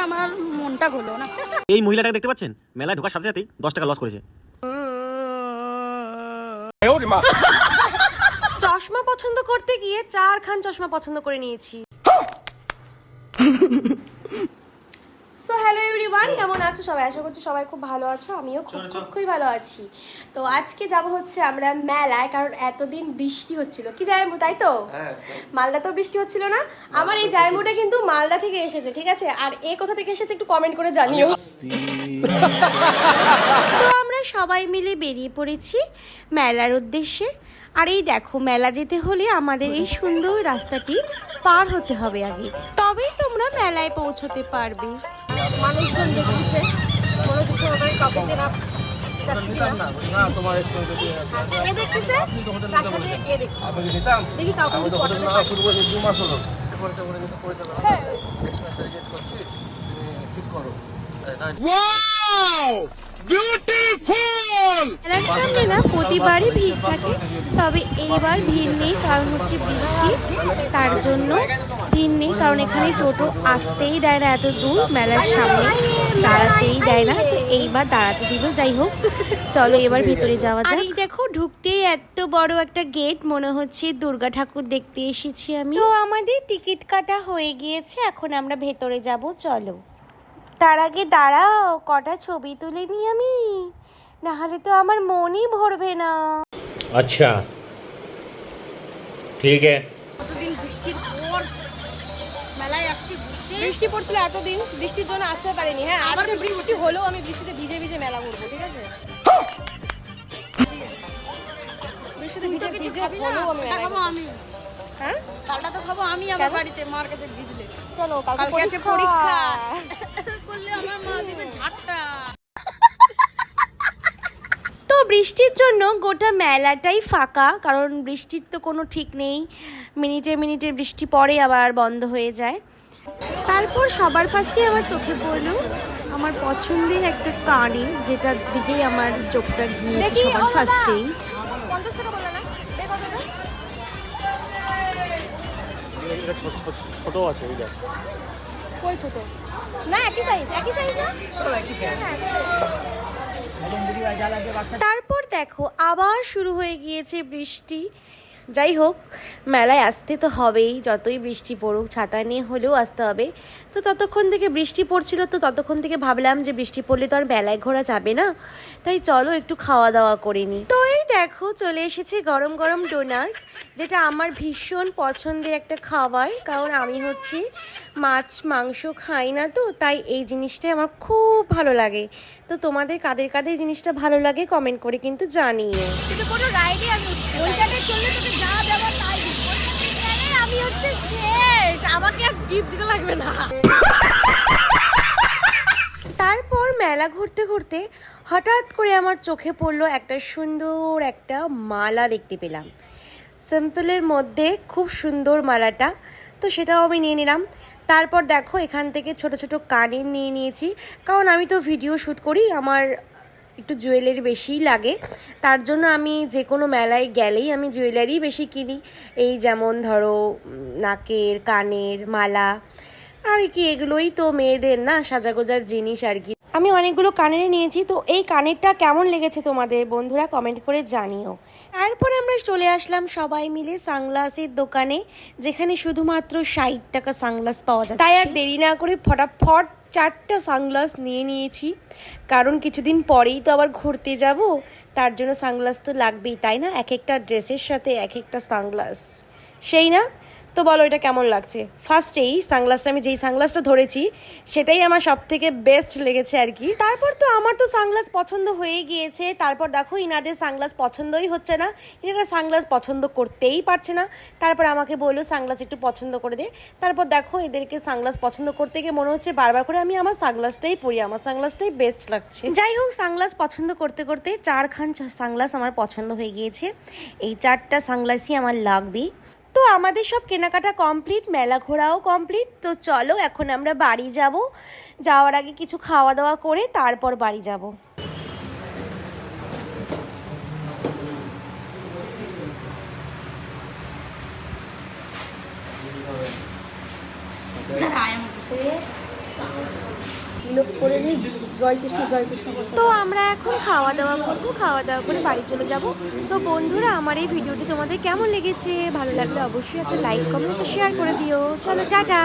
আমার মনটা গলো না। এই মহিলাটাকে দেখতে পাচ্ছেন, মেলায় ঢোকার সাথে সাথেই 10 টাকা লস করেছে। চশমা পছন্দ করতে গিয়ে 4খান চশমা পছন্দ করে নিয়েছি। সো হ্যালো এভরিওয়ান, কেমন আছো সবাই? আশা করছি সবাই খুব ভালো আছো, আমিও খুবই ভালো আছি। তো আজকে যাব হচ্ছে আমরা মেলায়, কারণ এতদিন বৃষ্টি হচ্ছিল, কি জায়গা তাই তো? মালদা তো বৃষ্টি হচ্ছিল না। আমার এই জায়গাটা কিন্তু মালদা থেকে এসেছে, ঠিক আছে? আর এ কোথা থেকে এসেছে একটু কমেন্ট করে জানিও। তো আমরা সবাই মিলে বেরিয়ে পড়েছি মেলার উদ্দেশ্যে। আর এই দেখো, মেলা যেতে হলে আমাদের এই সুন্দর রাস্তাটি পার হতে হবে আগে, তবেই তোমরা মেলায় পৌঁছতে পারবে। মানুষজন দেখতেছে, মনে হচ্ছে সবাই কাউকে চেনা যাচ্ছে কিনা। এ দেখতেছে, তার সাথে এ দেখতেছে। দেখি কাউকে পটাতে মেলার সামনে না প্রতিবারই ভিড় থাকে, তবে এইবার ভিড় নেই, কারণ হচ্ছে বৃষ্টি, তার জন্য ভিড় নেই। কারণ এখানে টোটো আসতেই দেয় না, এত দূর মেলার সামনে দাঁড়াতেই দেয় না, তো এইবার দাঁড়াতে দিল। যাই হোক, চলো এবার ভেতরে যাওয়া যায়। এই দেখো, ঢুকতেই এত বড় একটা গেট, মনে হচ্ছে দুর্গা ঠাকুর দেখতে এসেছি আমি। তো আমাদের টিকিট কাটা হয়ে গিয়েছে, এখন আমরা ভেতরে যাব, চলো। তার আগে দাঁড়াও, কটা ছবি তুলে নি আমি, নাহলে তো আমার মনই ভরবে না। अच्छा ठीक है। কতদিন বৃষ্টির পর মেলায় আসছি ঘুরতে। বৃষ্টি পড়ছিল এতদিন, বৃষ্টির জন্য আসতে পারিনি। হ্যাঁ, আবার বৃষ্টি হলেও আমি বৃষ্টিতে ভিজে ভিজে মেলা ঘুরবো, ঠিক আছে? বৃষ্টিতে ভিজে ভিজে হলেও আমি মেলা খাবো আমি। হ্যাঁ, কালটা তো খাবো আমি আমার বাড়িতে মার কাছে ভিজলে। চলো, কালকে আছে পরীক্ষা, করলে আমার মা দিবে ঝাড়টা। তো বৃষ্টির জন্য গোটা মেলাটাই ফাঁকা, কারণ বৃষ্টির তো কোনো ঠিক নেই, মিনিটে মিনিটে বৃষ্টি পড়ে আবার বন্ধ হয়ে যায়। তারপর সবার ফার্স্টে আমার চোখে পড়লো আমার পছন্দের একটা কানে, যেটার দিকেই আমার চোখটা গিয়েছে সবার ফার্স্টেই। 50 টাকা বললা না? এই কতটা? ছোট আছে এই দেখ। কই ছোট? না, একই সাইজ না? সব একই সাইজ। তারপর দেখো, আবার শুরু হয়ে গিয়েছে বৃষ্টি। যাই হোক, মেলায় আসতে তো হবেই, যতই বৃষ্টি পড়ুক, ছাতা নিয়ে হলেও আসতে হবে। তো ততক্ষণ থেকে বৃষ্টি পড়ছিল, তো ততক্ষণ থেকে ভাবলাম যে বৃষ্টি পড়লে তো আর মেলায় ঘোরা যাবে না, তাই চলো একটু খাওয়া দাওয়া করে নিই। তো এই দেখো, চলে এসেছে গরম গরম ডোনাট, যেটা আমার ভীষণ পছন্দের একটা খাবার, কারণ আমি হচ্ছে মাছ মাংস খাই না, তো তাই এই জিনিসটাই আমার খুব ভালো লাগে। তো তোমাদের কাদের কাদের জিনিসটা ভালো লাগে কমেন্ট করে কিন্তু জানিও। কিন্তু কোনো রাইডে আমি ওই জায়গায় চললে তোকে যা দেওয়ার তাই দিই। আমি হচ্ছে শেষ, আমাকে আর গিফট দিতে লাগবে না। তারপর মেলা ঘুরতে ঘুরতে হঠাৎ করে আমার চোখে পড়লো একটা সুন্দর একটা মালা দেখতে পেলাম, সিম্পলের মধ্যে খুব সুন্দর মালাটা, তো সেটাও আমি নিয়ে নিলাম। তারপর দেখো, এখান থেকে ছোট ছোট কানের নিয়ে নিয়েছি, কারণ আমি তো ভিডিও শ্যুট করি, আমার একটু জুয়েলারি বেশিই লাগে, তার জন্য আমি যে কোনো মেলায় গেলেই আমি জুয়েলারি বেশি কিনি। এই যেমন ধরো নাকের, কানের মালা, আর কি এগুলোই তো মেয়েদের না সাজাগোজার জিনিস আর কি। আমি অনেকগুলো কানের নিয়েছি, তো এই কানেরটা কেমন লেগেছে তোমাদের বন্ধুরা কমেন্ট করে জানিও। তারপরে আমরা চলে আসলাম সবাই মিলে সানগ্লাসের দোকানে, যেখানে শুধুমাত্র 60 টাকা সানগ্লাস পাওয়া যায়। তাই আর দেরি না করে ফটাফট 4টা সানগ্লাস নিয়ে নিয়েছি, কারণ কিছুদিন পরেই তো আবার ঘুরতে যাব, তার জন্য সানগ্লাস তো লাগবেই, তাই না? এক একটা ড্রেসের সাথে এক একটা সানগ্লাস, সেই না? তো বলো এটা কেমন লাগছে? ফার্স্টেই সানগ্লাসটা, আমি যেই সানগ্লাসটা ধরেছি সেটাই আমার সব থেকে বেস্ট লেগেছে আর কি। তারপর তো আমার তো সানগ্লাস পছন্দ হয়ে গিয়েছে। তারপর দেখো, ইনাদের সানগ্লাস পছন্দই হচ্ছে না, ইনারা সানগ্লাস পছন্দ করতেই পারছে না। তারপর আমাকে বললো সানগ্লাস একটু পছন্দ করে দে। তারপর দেখো, এদেরকে সানগ্লাস পছন্দ করতে গিয়ে মনে হচ্ছে বারবার করে আমি আমার সানগ্লাসটাই পরি, আমার সানগ্লাসটাই বেস্ট লাগছে। যাই হোক, সানগ্লাস পছন্দ করতে করতে 4খান সানগ্লাস আমার পছন্দ হয়ে গিয়েছে, এই 4টা সানগ্লাসই আমার লাগবে। তো আমাদের সব কেনাকাটা কমপ্লিট, মেলা ঘোরাও কমপ্লিট। তো চলো এখন আমরা বাড়ি যাব, যাওয়ার আগে কিছু খাওয়া দাওয়া করে তারপর বাড়ি যাব। তিলক করে নিই, জয় কৃষ্ণ জয় কৃষ্ণ করতে। তো আমরা এখন খাওয়া দাওয়া করবো, খাওয়া দাওয়া করে বাড়ি চলে যাব। তো বন্ধুরা, আমার এই ভিডিওটি তোমাদের কেমন লেগেছে? ভালো লাগলে অবশ্যই একটা লাইক কমেন্ট শেয়ার করে দিও। চলো টাটা।